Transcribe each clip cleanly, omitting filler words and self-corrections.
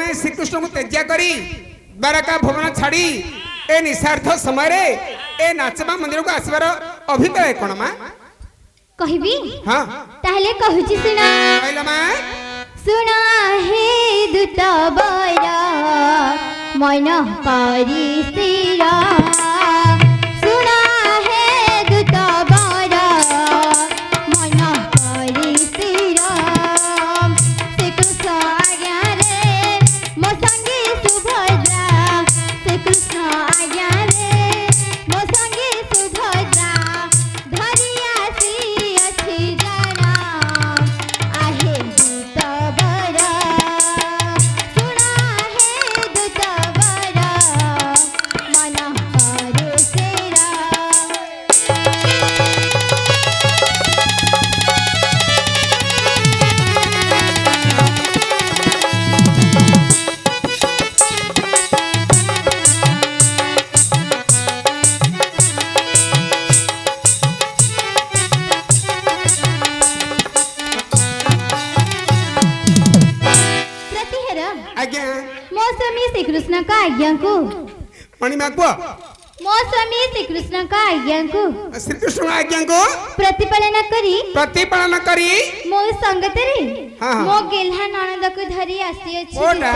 मैं श्रीकृष्ण को त्याज्या करी द्वारका भवन छाड़ी ए निशार्थ समय रे ए नाचबा मंदिर को आसबार अभिप्राय कोन मा कहबी हां ताहले कहूची सुना कहला मा सुना हे दूत बरा मन करी सिरा सुना हे दूत बरा मन करी सिरा से कृष्ण आज्ञा रे मो संगी सुभद्रा से कृष्ण आज्ञा रे मो संगी सुभद्रा धरिया सी अछि जाना आहे दूत बरा सुना हे दूत बरा मन करे सेरा प्रतिहर आज्ञा मो स्वामी श्री कृष्ण का आज्ञा को मणि मागबो मो स्वामी श्री कृष्ण का आज्ञा को श्रीकृष्ण आज्ञा को प्रतिपालन करी मो संगतरे हाँ, हाँ। मो गेल्हा ननद को धरी आसी अछि ओटा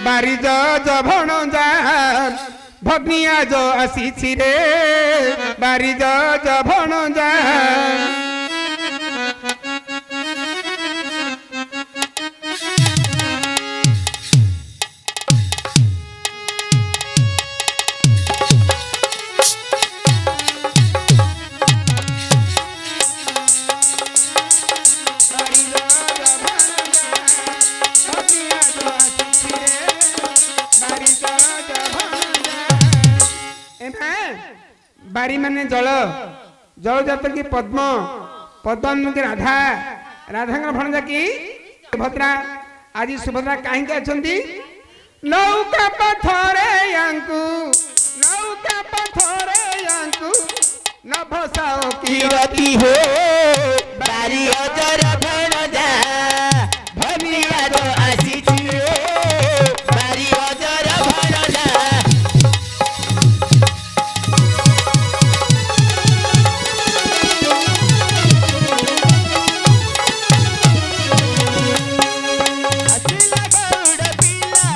बारिज जभण जा भग्निया जो आसी रे बारिज जभण जा बारी माने जल जल जात की पद्म पद्म की राधा राधा भणजा की सुभद्रा आज सुभद्रा कहीं अछंती नौका पथरे यांकु नौका पथरे यांकु न भसाओ की रति हो बारी अजर भणजा भनिया तो आसीछि रे बारी अजर भणजा असिला गौड़ पिला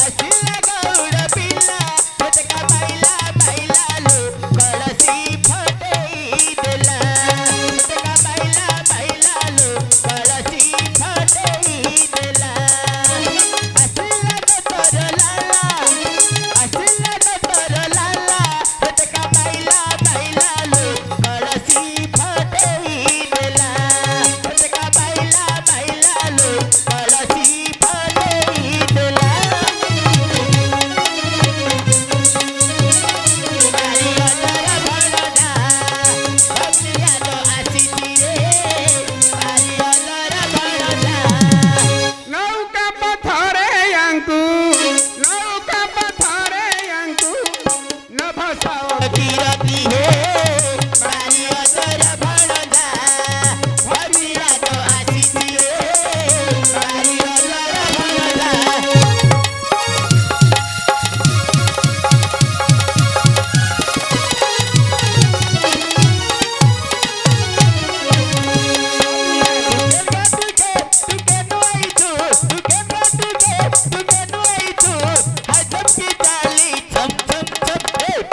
असिला गौड़ पिला फटका बाइला बाइला लो कळसी फटेई देला फटका बाइला बाइला लो कळसी फटेई देला असिला डतर लाला असिला डतर लाला फटका बाइला बाइला लो कळसी फटेई देला फटका बाइला बाइला लो कळसी फटेई देला बारी अजर भणजा भनिया तो आसीछि रे बारी अजर भणजा नौका पथरे यांकु नौका पथरे यांकु न भसाओ रति हो बारी अजर भणजा भनिया तो आसीछि रे बारी अजर भणजा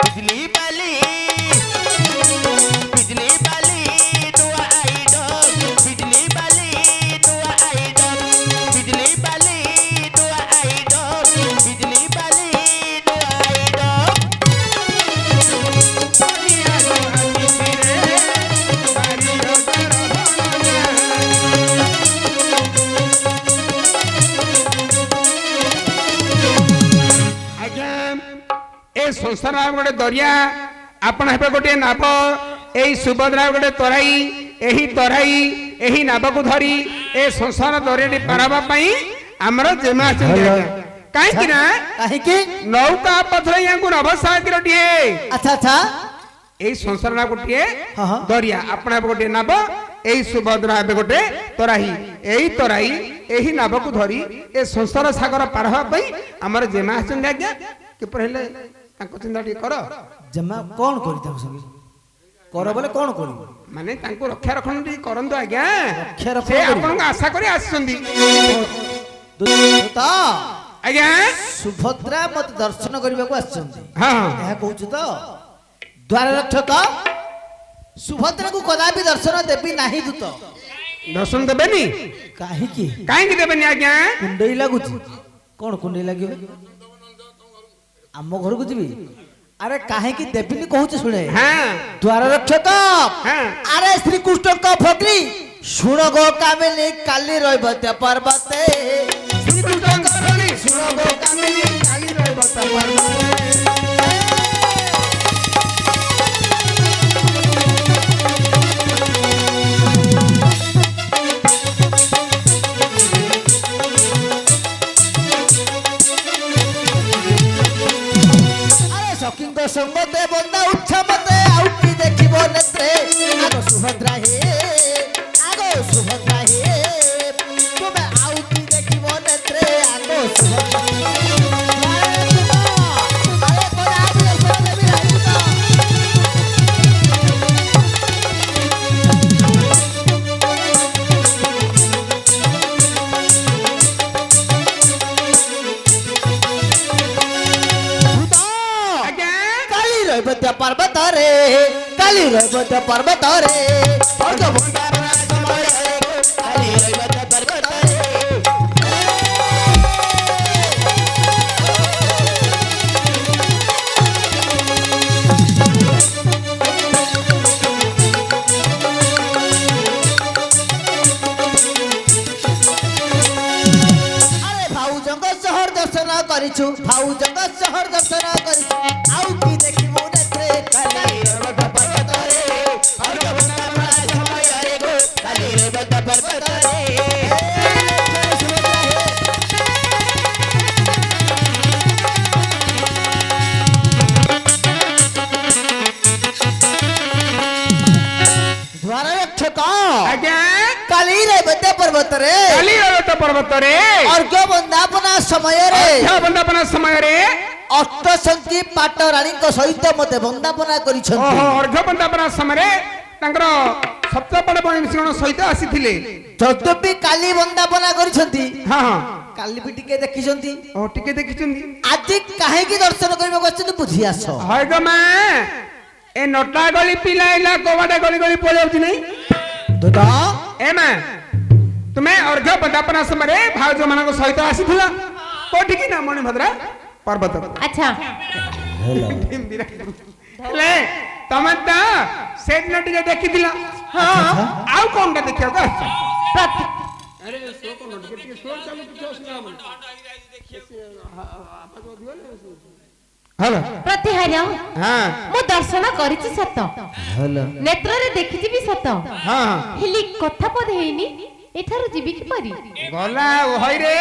बिजली बाली बिजली बाली दुआ आई डो बिजली बाली दुआ आई डो बिजली बाली दुआ आई डो बिजली बाली दुआ आई डो आज्ञा ए संसार गोटे दरिया आपण हेबे गोटे नाव एई सुभद्रा गोटे तराई एही तराई एही नाव को धरी ए संसार दरियाटी पाराबा पई हमर जेमा काहे कि ना काहे कि नौका पथरे यांकु नभसागिरटिए अच्छा अच्छा एई संसार ना गोटे हाँ, हाँ। दरिया आपण हेबे गोटे नाव एई सुभद्रा एबे गोटे तराही एई तराही एही नाबकु धरी ए संसार सागर पार हवा पई हमर जेमा आछन आज्ञा कि पहिले ताको चिंता टी कर जमा कौन करी ताको संगे कर बोले कौन करी माने ताको रक्षा रखन टी करंदो आज्ञा रक्षा रखन से करी। आपन आशा करी आछंदी तो आज्ञा सुभद्रा मत दर्शन करबा को आछंती हां ଏହା କହୁଛୁ ତ ଦ୍ୱାର ରକ୍ଷକ ସୁଭଦ୍ରା କୁ କଦାପି ଦର୍ଶନ ଦେବି ନାହିଁ ଦୂତ दर्शन देबेनी କାହିଁକି काहे की देबेनी आज्ञा କୁଣ୍ଡେଇ ଲାଗୁଛି କଣ କୁଣ୍ଡେଇ ଲାଗିବ ଆମ ଘରକୁ ଯିବି ଆରେ କାହିଁକି ଦେବିନି କହୁଛି ଶୁଣେ हां ଦ୍ୱାର ରକ୍ଷକ हां ଆରେ ଶ୍ରୀକୃଷ୍ଣଙ୍କ ଭକ୍ତି ଶୁଣ ଗୋ କାମିନୀ କାଲି ରହିବ ତେ ପର୍ବତେ श्रीकृष्ण करोनी सुनो गो कामिनी काली रहब त परमाने আরে সকিঙ্গ সঙ্গতে বন্দা উৎসবতে আউটি দেখিব নেত্রে আগো সুভদ্রা হে তুমি আউটি দেখিব নেত্রে আগো সুভদ্রা আরে কোন আবি দর্শন দেবি রাখি তো आज्ञा কালি রইব তে পর্বতরে কালি রইব তে পর্বতরে অর্ধ ভণ্ডার সময় কালি রইব তে পর্বতরে আরে ভাউজঙ্গ শহর দর্শন করিছু ভাউজঙ্গ শহর দর্শন করিছু আউ কি দেখিবু নেত্রে কালি রইব তে পর্বতরে অর্ধ ভণ্ডার সময় গো কালি রইব তে পর্বতরে द्वार रक्षक आज्ञा काली रहिब ते पर्वतरे काली रहब त पर्वत रे अर्घ्य बंदापना समय रे क्या बंदापना समय रे अष्टसंगी पाट रानी सहित मते बंदापना ओहो करिछन्ति अर्घ बंदापना समय रे तांकर सप्तपद बणी मिश्रण सहित आसीथिले तथापि काली बंदापना करिछन्ति हां हां काली भी टिके देखिछन्ति ओ टिके देखिचंदी आज काहे की दर्शन करबा गछन्ति बुझी आस हाय ग मां ए नटा गली पिलाइला कोवाडा गली गली पळेउची नहीं दादा ए मां तुम्हें अर्घ बंदापना समय रे भाउज मानको सहित आसीथिला कोठी की ना मणिभद्रा पर्वत अच्छा ले तमे त से दिन टिके देखिथिला हां आउ कोनटा देखियो का अरे सो कोन टिके सो चालू कुछ असना हेलो प्रतिहार्य हां मु दर्शन करिछि सत हेलो नेत्र रे देखिछि भी सत हां हेली कथा पद हेनी एठारु जीवी कि परी गला होई रे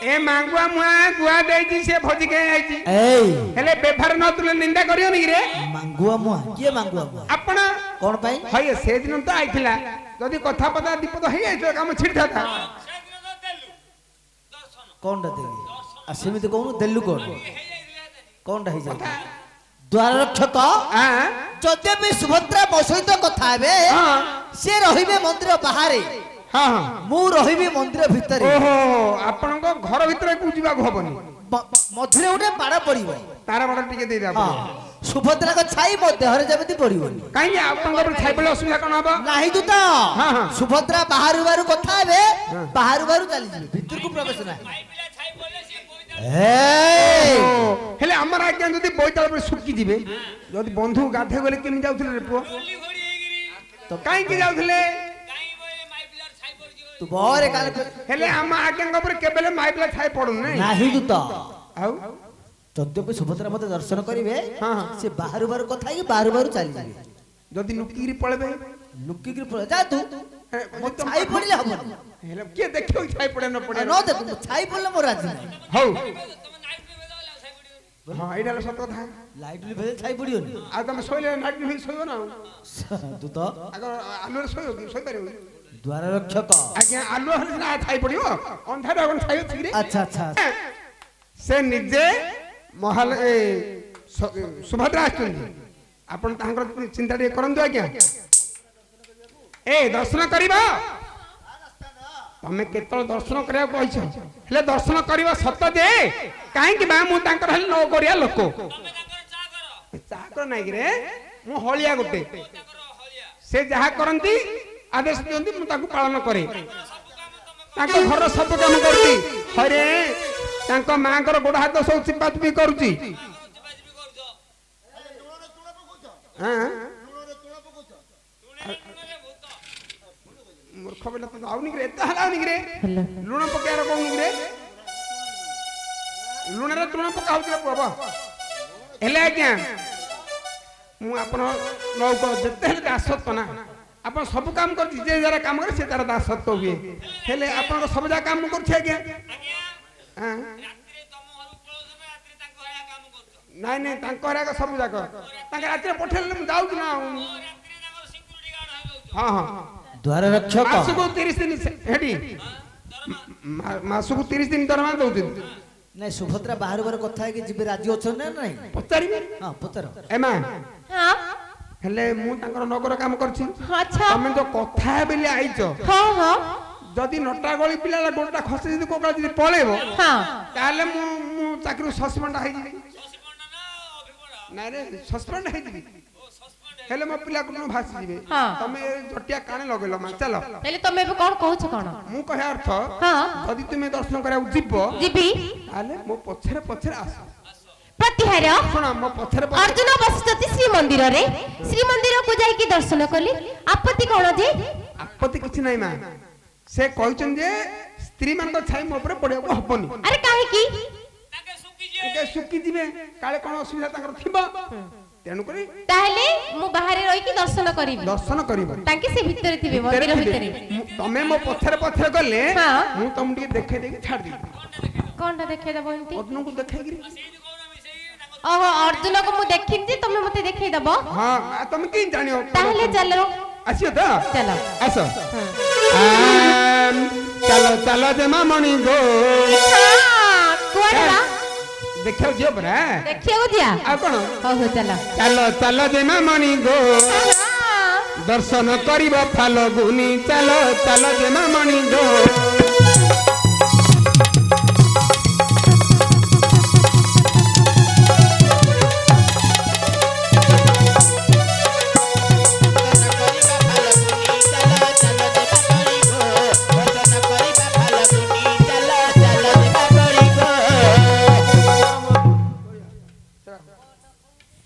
ए मांगुआ मुआ गुआ देजी से भोजी के आइची एई हेले बेफार न तुले निंदा करियो नी रे मांगुआ मुआ के मांगुआ मुआ आपण कोन पाई हय से दिन तो आइथिला जदी कथा पदा दीपद हेई आइतो काम छिड़ थाता कोनटा देली आ सेमिते कहू देलु कोन कोनटा हे जाय द्वार रक्षक हां जदे भी सुभद्रा मो सहित कथा हेबे हां से रहिबे मंदिर बाहरे हां हां मु रहिबे मंदिर भितरे ओहो आपण को घर भीतर को जीवा होबनी मझरे उठे बाड़ पड़िबो तारा बड़ टिके दे दे हां सुभद्रा को छाई मो देहरे जेमिति पड़िबोनी काई आपण को छाई पले असुविधा कोन हबो नाही तू तो हां हां सुभद्रा बाहरु बाहरु कथा हेबे बाहरु बाहरु चली जिबे भीतर को प्रवेश नाही ए हेले हमर आज्ञा जदी बोइताल पर सुकी जिबे जदी बंधु गाधे गले केमि जाउथले रे पुओ तो काई की जाउथले तू बोरे काल हेले हम आज्ञा ऊपर केबेले माइबला छाई पडु नै नाही तू तो आउ जदे भी सुभद्रा मते दर्शन करिवे हां हां से बाहरु बाहरु कथा कि बाहरु बाहरु चली जिबे जदी नुकीरी पळबे लुकी की पड़ जा तू मो छाई पड़ले हबन हेले के देखियो छाई पड़े न पड़े न देख छाई पड़ले मो राजी नाही हौ ହଁ ଏଇଟା ହେଲା ସତ କଥା। ଲାଇଟ୍ ଲିଭେଇ ଛାଇ ପଡ଼ିବନି। ଆଉ ତମେ ଶୋଇଲେ ନାଇଟ୍ ବି ଶୋଇବ ନା ଆଉ। ତୁ ତ ଆଗ ଆଲୁଅରେ ଶୋଇବ କି ଶୋଇପାରିବ କି? ଦ୍ୱାର ରକ୍ଷକ। ଆଜ୍ଞା ଆଲୁଅ ହେଲେ ସିନା ଛାଇ ପଡ଼ିବ ଅନ୍ଧାର ଆଉ ଛାଇ ଅଛି କି? ଆଚ୍ଛା ଆଚ୍ଛା। ସେ ନିଜେ ମହାଲ ସୁଭଦ୍ରା ଆସିଛନ୍ତି। ଆପଣ ତାଙ୍କର ଚିନ୍ତା ଟିକେ କରନ୍ତୁ ଆଜ୍ଞା। ଏ ଦର୍ଶନ କରିବ ତମେ କେତେବେଳେ ଦର୍ଶନ କରିବାକୁ କହିଛ ହେଲେ ଦର୍ଶନ କରିବ ସତ ଯେ କାହିଁକି ବା ମୁଁ ତାଙ୍କର ହେଲେ ନ କରିବା ଲୋକ ଚାକର ନାଇଁ ରେ ମୁଁ ହଳିଆ ଗୋଟେ ସେ ଯାହା କରନ୍ତି ଆଦେଶ ଦିଅନ୍ତି ମୁଁ ତାକୁ ପାଳନ କରେ ତାଙ୍କ ଘର ସବୁ କାମ କରୁଛି ହରେ ତାଙ୍କ ମାଙ୍କର ଗୋଡ଼ ହାତ ସବୁ ଚିପା ଚିପି କରୁଛି मूर्ख बेला तो आउनी रे एता हलाउनी रे लुण पकेयार कोउनी रे लुण रे तुण पकाउ रे बाबा हेले आज्ञा मु आपन नौको जते हेले दासत्व ना आपन सब काम कर जे जरा काम करे से तार दासत्व हुए हेले आपन को सब जा काम कर छे आज्ञा हां रात्रि तम हरु पळो जमे रात्रि तांको हया काम करतो नाही नाही तांको हया सब जाक तांके रात्रि पठेले मु जाउ ना रात्रि तांको सिक्युरिटी गार्ड हो जाउ हां हां द्वार रक्षक मासुको 30 दिन हेडी मासुको 30 दिन दरमा दउथिन नहीं सुभद्रा बाहर बार कथा है कि जिबे राजी अछन ना नहीं पचारी हां पतर एमा हां हेले मु तांकर नगर काम करछि अच्छा तमे जो कथा बेले आइछो हां हां जदी नटा गली पिलाला गोटा खसे जदी कोका जदी पळेबो हां ताले मु चाकरी सस्पेंड हाइ जिबी सस्पेंड ना अभिपड़ा ना रे सस्पेंड हाइ जिबी हेले मो पिला कोनो भासी जिबे तमे जटिया काने लगेलो मा चलो हेले तमे बे कोन कहू छ कोन मु कहे अर्थ हां जदी तुमे दर्शन करा जिबो जिबी ताले मो पछरे पछरे आस प्रतिहार सुना मो पछरे अर्जुन बसुचती श्री मंदिर को जाई की दर्शन कली आपत्ति कोन जे आपत्ति किछ नै मा से कहचन जे स्त्री मान को छाई मो ऊपर पड़े हबनी अरे काहे की ताके सुकी जिबे काले कोन असुविधा ताकर थिबो तेनु करी ताहले मु बाहर रही की दर्शन करिबी दर्शन करिबो ताके से भीतर थिबे मंदिर भीतर तमे मो पछरे पछरे गले हां मु तुम के देखे देके छाड़ दी कोनटा देखे दबो एंती पद्मु को देखे गिरी ओहो अर्जुन को मु देखिन जे तमे मते देखे दबो हां तुम की जानियो ताहले चलो आसियो त चलो आसो चलो चलो जे मामणी गो हां कोडा देखियो जियो बरा देखियो दिया आ कोन हो चलो चलो चलो जे मामणी गो दर्शन करिबो फाल्गुनी चलो चलो जे मामणी गो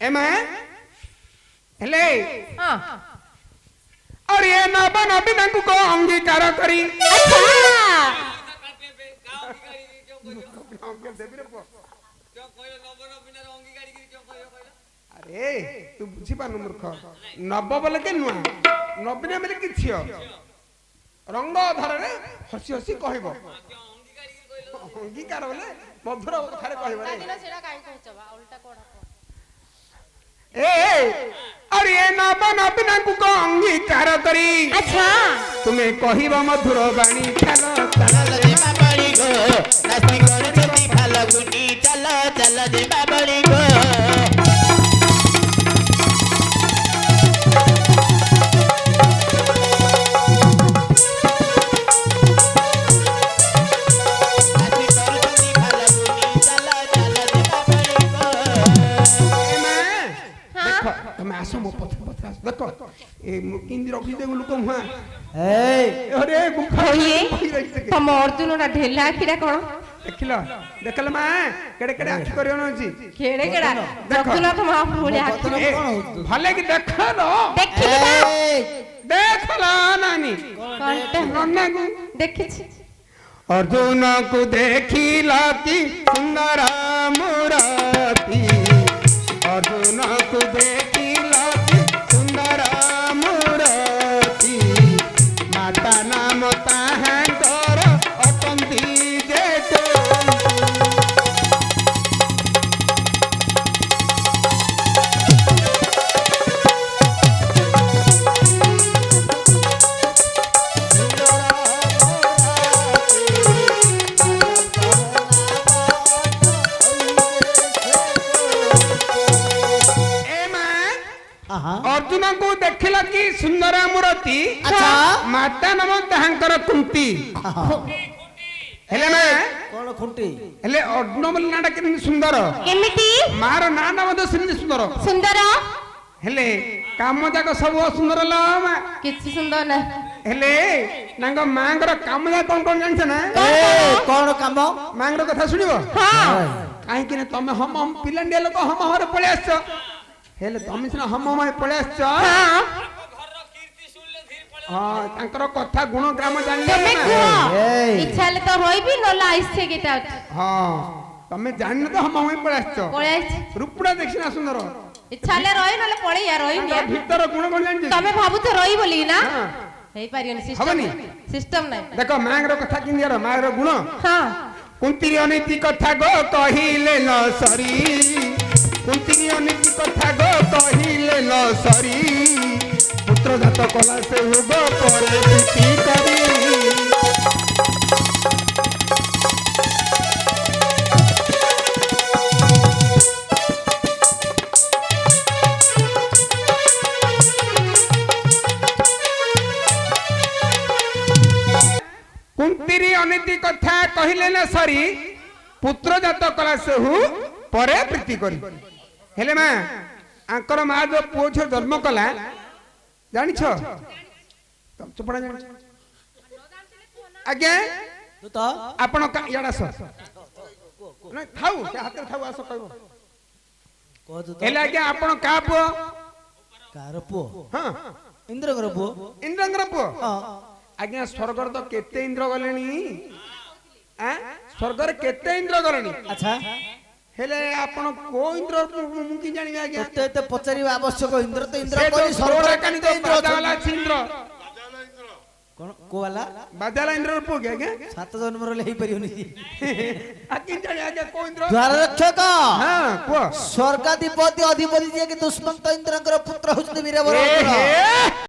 एमा हेले हां और ये नबन बिना को अंगीकार करी अच्छा अरे तू बुझी पानु मूर्ख नब बोले के नुआ नबीना बोले कि छियो रंग धरने हसी हसी कहबो अंगीकार बोले मधुर कथारे कहबो रे सेडा काई कहचबा उल्टा कोडा ए अरे ये नबन बिना को अंगीकार करी अच्छा तुम्हें कहिबा मधुर बाणी चलो चलो जेमा बड़ी गो नास्ती करे छती फाल्गुनी चलो चलो जेमा बड़ी गो आसो मो पथ पथ आस देखो ए किंदी रखी दे लोक हुआ ए अरे गुफा होइए तम अर्जुन ना ढेला आखिरा कोन देखिलो देखल मा केडे केडे आखि करियो न जी केड़े केड़ा जगन्नाथ महाप्रभु ने आखि भले कि देखलो देखिबा देखला नानी कोनटे नन्ना को देखिछि अर्जुन को देखिला कि सुंदर मूरति अर्जुन को देखिला कि सुंदर मूरति माता नाम ताहांकर अटंती जेठो ଜନ୍ମକୁ ଦେଖିଲ କି ସୁନ୍ଦର ମୂରତି ଆଚ୍ଛା। ମାତା ନାମ ତାହାଙ୍କର କୁନ୍ତି ହେଲେ ନା କଣ ଖୁଣ୍ଟି ହେଲେ ଅର୍ଣ୍ଣ ବୋଲି ନାଟା କେମିତି ସୁନ୍ଦର କେମିତି ମାର ନାଟା ମଧ୍ୟ ସେମିତି ସୁନ୍ଦର ସୁନ୍ଦର ହେଲେ କାମ ଯାକ ସବୁ ଅସୁନ୍ଦର ଲୋ ମା କିଛି ସୁନ୍ଦର ନା ହେଲେ ତାଙ୍କ ମାଙ୍କର କାମ ଯାକ କଣ କଣ ଜାଣିଛ ନା କଣ କାମ ମାଙ୍କର କଥା ଶୁଣିବ ହଁ କାହିଁକି ନା ତମେ ହମ ହମ ପିଲାଣ୍ଡିଆ ଲୋକ ହମ ହମରେ ପଳେଇ ଆସିଛ ହେଲେ ତମେ ସିନା ହମ ହମରେ ପଳେଇ ଆସିଛ ହଁ ହଁ ତାଙ୍କର କଥା ଗୁଣ ଗ୍ରାମ ଜାଣିଲେ ତମେ ନା? କୁହ ଏଇ। ଇଚ୍ଛା ହେଲେ ତ ରହିବି ନହେଲେ ଆଇସେ ଗେଟ୍ ଆଉଟ୍ ହଁ ତମେ ଜାଣିନ ତ ହମ ହମରେ ପଳେଇ ଆସିଛ ପଳେଇ ଆସିଛି ରୂପଟା ଦେଖିନା ସୁନ୍ଦର ଇଚ୍ଛା ହେଲେ ରହି ନହେଲେ ପଳେଇଆ ରହିବି ତାଙ୍କ ଭିତର ଗୁଣ କଣ ଜାଣିଛ ତମେ ଭାବୁଛ ରହି ବୋଲି ନା ହଁ। ହେଇପାରିବନି ହବନି? ସିଷ୍ଟମ ନାହିଁ ଦେଖ ମାଙ୍କର କଥା କେମିତି ମାଙ୍କର ଗୁଣ ହଁ କୁନ୍ତିର ଅନୀତି କଥା ଗୋ କହିଲେ ନ ସରି କୁନ୍ତିର ଅନୀତି କଥା ଗୋ କହିଲେ ନ ସରି ପୁତ୍ର ଜାତ କଲା ସେ ହୁବ ପରେ ପ୍ରୀତି କରି କୁନ୍ତିର ଅନୀତି କଥା କହିଲେ ନା ସରି ପୁତ୍ର ଜାତ କଲା ସେହୁ ପରେ ପ୍ରୀତି କରି ହେଲେ ମା ଆଙ୍କର ମା ଯୋଉ ପୁଅ ଝିଅ ଜନ୍ମ କଲା ଜାଣିଛ ଚପଡ଼ା ଜାଣିଛ ଆଜ୍ଞା ତୁ ତ ଆପଣ ଇଆଡେ ଆସ ନାଇଁ ଥାଉ ସେ ହାତରେ ଥାଉ ଆସ କହିବ କହୁଛୁ ତ ହେଲେ ଆଜ୍ଞା ଆପଣ କାହା ପୁଅ କାହାର ପୁଅ ହଁ ଇନ୍ଦ୍ରଙ୍କର ପୁଅ ଇନ୍ଦ୍ରଙ୍କର ପୁଅ ହଁ ଆଜ୍ଞା ସ୍ୱର୍ଗରେ ତ କେତେ ଇନ୍ଦ୍ର ଗଲେଣି ସ୍ୱର୍ଗରେ କେତେ ଇନ୍ଦ୍ର ଗଲେଣି ଆଚ୍ଛା ହେଲେ ଆପଣ କୋଉ ଇନ୍ଦ୍ର ମୁଁ କି ଜାଣିବି ଆଜ୍ଞା ତତେ ଏତେ ପଚାରିବା ଆବଶ୍ୟକ ଇନ୍ଦ୍ର ତ ଇନ୍ଦ୍ର ସେ କରି ଯୋଉ ସର୍ବଦା ଷୋଳକାନି କେତେ ଇନ୍ଦ୍ର ବାଜାବାଲା ଅଛନ୍ତି? ଅଛି ଇନ୍ଦ୍ର କଣ କୋବାଲା ବାଜାଲା ଇନ୍ଦ୍ରର ପୁଅ କି ଆଜ୍ଞା ସାତ ଜନ୍ମର ହେଲେ ହେଇପାରିବନି ଆଜ୍ଞା ଜାଣି ଆଜ୍ଞା କୋଉ ଇନ୍ଦ୍ର ଦ୍ୱାର ରକ୍ଷକ ହଁ କୁହ ସ୍ୱର୍ଗାଧିପତି ଅଧିପତି ଯିଏ କି ଦୁଷ୍ମନ୍ତ ଇନ୍ଦ୍ରଙ୍କର ପୁତ୍ର ହଉଛନ୍ତି ଏ ବୀରବର ହେ